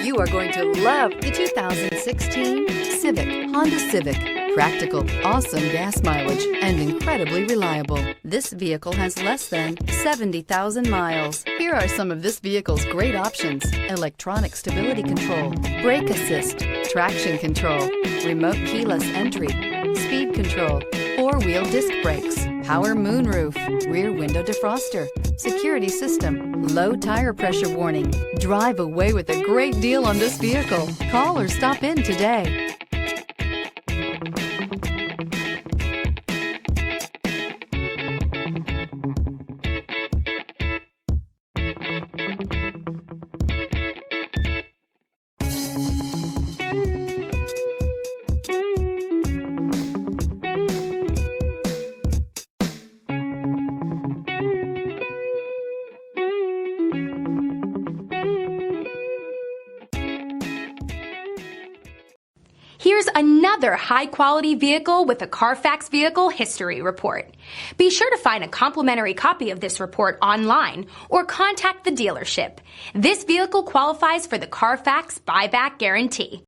You are going to love the 2016 Civic, Honda Civic. Practical, awesome gas mileage, and incredibly reliable. This vehicle has less than 70,000 miles. Here are some of this vehicle's great options: electronic stability control, brake assist, traction control, remote keyless entry, speed control, four-wheel disc brakes, power moonroof, rear window defroster, security system, low tire pressure warning. Drive away with a great deal on this vehicle. Call or stop in today. Here's another high-quality vehicle with a Carfax Vehicle History Report. Be sure to find a complimentary copy of this report online or contact the dealership. This vehicle qualifies for the Carfax Buyback Guarantee.